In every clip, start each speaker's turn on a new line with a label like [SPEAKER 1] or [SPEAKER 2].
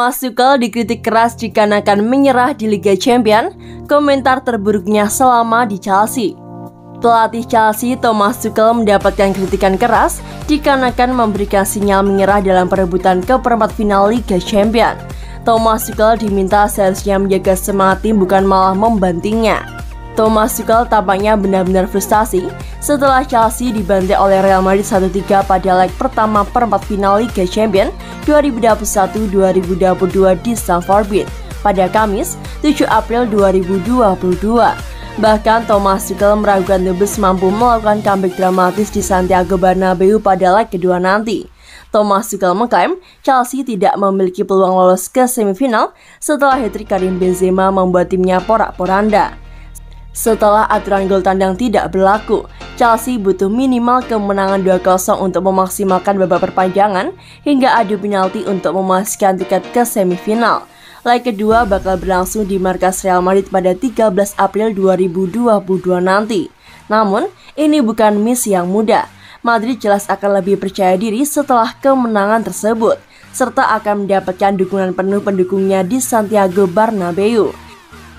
[SPEAKER 1] Thomas Tuchel dikritik keras dikarenakan menyerah di Liga Champions, komentar terburuknya selama di Chelsea. Pelatih Chelsea Thomas Tuchel mendapatkan kritikan keras dikarenakan memberikan sinyal menyerah dalam perebutan ke perempat final Liga Champions. Thomas Tuchel diminta seharusnya menjaga semangat tim bukan malah membantingnya. Thomas Tuchel tampaknya benar-benar frustasi setelah Chelsea dibantai oleh Real Madrid 1-3 pada leg pertama perempat final Liga Champions 2021-2022 di Stamford Bridge pada Kamis 7 April 2022. Bahkan Thomas Tuchel meragukan The Blues mampu melakukan comeback dramatis di Santiago Bernabeu pada leg kedua nanti. Thomas Tuchel mengklaim Chelsea tidak memiliki peluang lolos ke semifinal setelah hat-trick Karim Benzema membuat timnya porak-poranda. Setelah aturan gol tandang tidak berlaku, Chelsea butuh minimal kemenangan 2-0 untuk memaksimalkan babak perpanjangan hingga adu penalti untuk memastikan tiket ke semifinal. Leg kedua bakal berlangsung di markas Real Madrid pada 13 April 2022 nanti. Namun, ini bukan misi yang mudah. Madrid jelas akan lebih percaya diri setelah kemenangan tersebut, serta akan mendapatkan dukungan penuh pendukungnya di Santiago Bernabeu.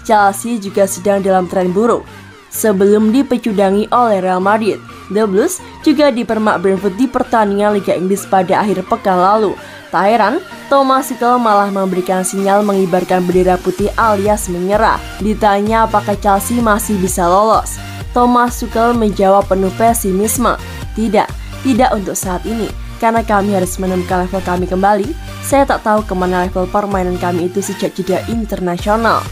[SPEAKER 1] Chelsea juga sedang dalam tren buruk. Sebelum dipecudangi oleh Real Madrid, The Blues juga dipermak Brentford di pertandingan Liga Inggris pada akhir pekan lalu. Tak heran, Thomas Tuchel malah memberikan sinyal mengibarkan bendera putih alias menyerah. Ditanya apakah Chelsea masih bisa lolos, Thomas Tuchel menjawab penuh pesimisme. Tidak untuk saat ini, karena kami harus menemukan level kami kembali. Saya tak tahu kemana level permainan kami itu sejak jeda internasional.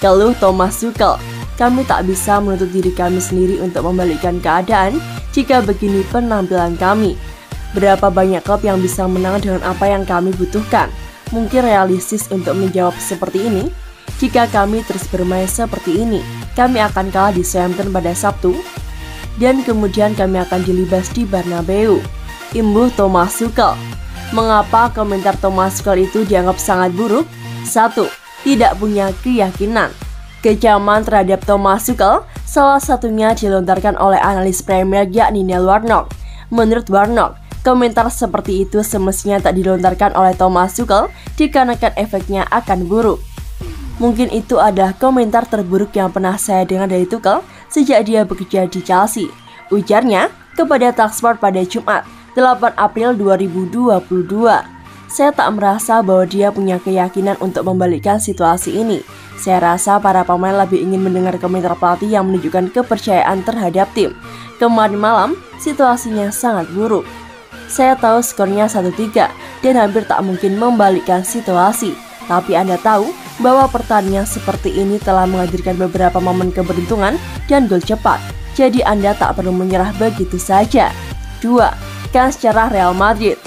[SPEAKER 1] Keluh Thomas Tuchel, kami tak bisa menuntut diri kami sendiri untuk membalikkan keadaan jika begini penampilan kami. Berapa banyak klub yang bisa menang dengan apa yang kami butuhkan? Mungkin realistis untuk menjawab seperti ini. Jika kami terus bermain seperti ini, kami akan kalah di Southampton pada Sabtu, dan kemudian kami akan dilibas di Bernabeu. Imbuh Thomas Tuchel. Mengapa komentar Thomas Tuchel itu dianggap sangat buruk? 1. Tidak punya keyakinan. Kecaman terhadap Thomas Tuchel salah satunya dilontarkan oleh analis Premier yakni Neil Warnock. Menurut Warnock, komentar seperti itu semestinya tak dilontarkan oleh Thomas Tuchel dikarenakan efeknya akan buruk. Mungkin itu adalah komentar terburuk yang pernah saya dengar dari Tuchel sejak dia bekerja di Chelsea, ujarnya kepada Talksport pada Jumat 8 April 2022. Saya tak merasa bahwa dia punya keyakinan untuk membalikkan situasi ini. Saya rasa para pemain lebih ingin mendengar komentar pelatih yang menunjukkan kepercayaan terhadap tim. Kemarin malam, situasinya sangat buruk. Saya tahu skornya 1-3 dan hampir tak mungkin membalikkan situasi. Tapi Anda tahu bahwa pertandingan seperti ini telah menghadirkan beberapa momen keberuntungan dan gol cepat. Jadi Anda tak perlu menyerah begitu saja. 2. Kans cerah Real Madrid.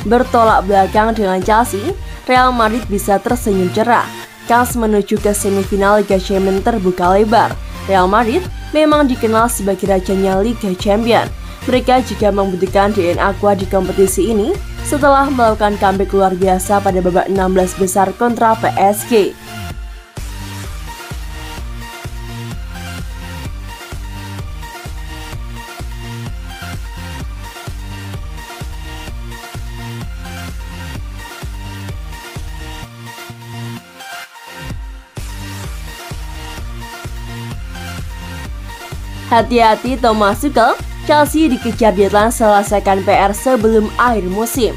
[SPEAKER 1] Bertolak belakang dengan Chelsea, Real Madrid bisa tersenyum cerah. Kans menuju ke semifinal Liga Champions terbuka lebar. Real Madrid memang dikenal sebagai rajanya Liga Champions. Mereka juga membuktikan DNA kuat di kompetisi ini setelah melakukan comeback luar biasa pada babak 16 besar kontra PSG. Hati-hati Thomas Tuchel, Chelsea dikejar deadline selesaikan PR sebelum akhir musim.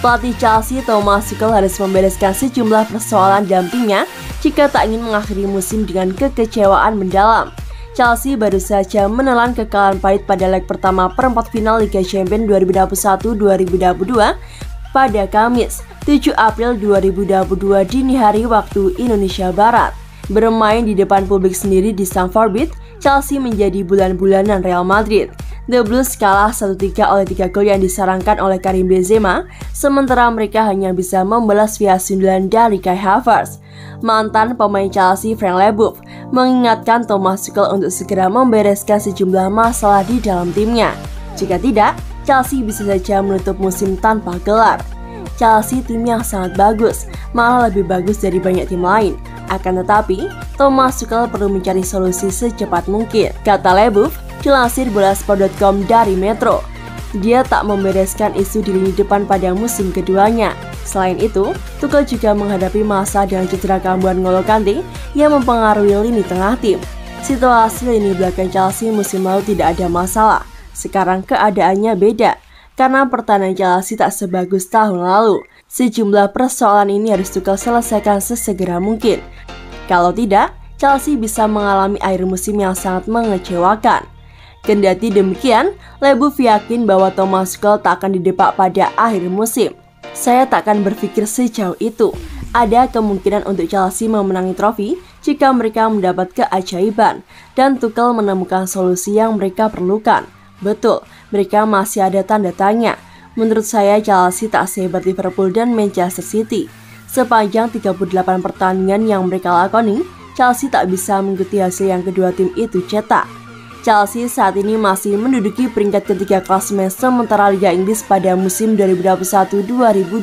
[SPEAKER 1] Pelatih Chelsea Thomas Tuchel harus membereskan sejumlah persoalan dalam timnya jika tak ingin mengakhiri musim dengan kekecewaan mendalam. Chelsea baru saja menelan kekalahan pahit pada leg pertama perempat final Liga Champions 2021-2022 pada Kamis 7 April 2022 dini hari waktu Indonesia Barat. Bermain di depan publik sendiri di Stamford Bridge, Chelsea menjadi bulan-bulanan Real Madrid. The Blues kalah 1-3 oleh 3 gol yang disarankan oleh Karim Benzema, sementara mereka hanya bisa membalas via sundulan dari Kai Havertz. Mantan pemain Chelsea Frank Leboeuf mengingatkan Thomas Tuchel untuk segera membereskan sejumlah masalah di dalam timnya. Jika tidak, Chelsea bisa saja menutup musim tanpa gelar. Chelsea tim yang sangat bagus, malah lebih bagus dari banyak tim lain. Akan tetapi, Thomas Tuchel perlu mencari solusi secepat mungkin, kata Leboeuf, dilansir Bolasport.com dari Metro. Dia tak membereskan isu di lini depan pada musim keduanya. Selain itu, Tuchel juga menghadapi masa dengan cedera kambuhan N'Golo Kante yang mempengaruhi lini tengah tim. Situasi lini belakang Chelsea musim lalu tidak ada masalah. Sekarang keadaannya beda, karena pertahanan Chelsea tak sebagus tahun lalu. Sejumlah persoalan ini harus Tuchel selesaikan sesegera mungkin. Kalau tidak, Chelsea bisa mengalami akhir musim yang sangat mengecewakan. Kendati demikian, Leboeuf yakin bahwa Thomas Tuchel tak akan didepak pada akhir musim. Saya tak akan berpikir sejauh itu. Ada kemungkinan untuk Chelsea memenangi trofi jika mereka mendapat keajaiban dan Tuchel menemukan solusi yang mereka perlukan. Betul, mereka masih ada tanda tanya. Menurut saya Chelsea tak sehebat Liverpool dan Manchester City. Sepanjang 38 pertandingan yang mereka lakoni, Chelsea tak bisa mengikuti hasil yang kedua tim itu cetak. Chelsea saat ini masih menduduki peringkat ketiga klasemen sementara Liga Inggris pada musim 2021-2022.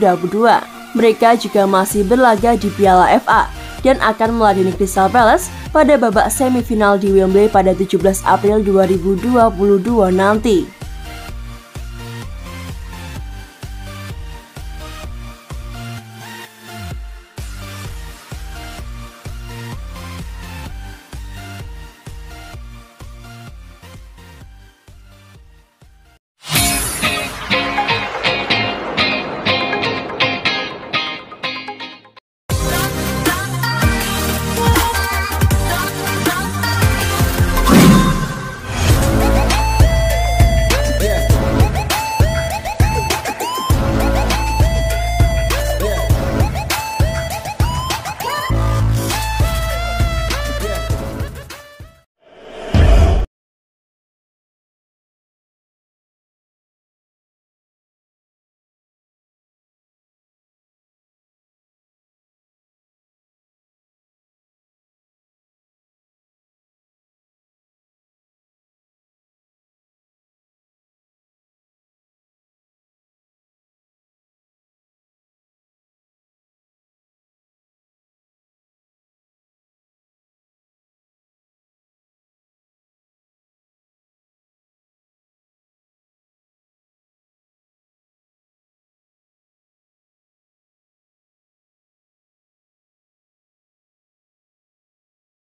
[SPEAKER 1] Mereka juga masih berlaga di Piala FA dan akan meladeni Crystal Palace pada babak semifinal di Wembley pada 17 April 2022 nanti.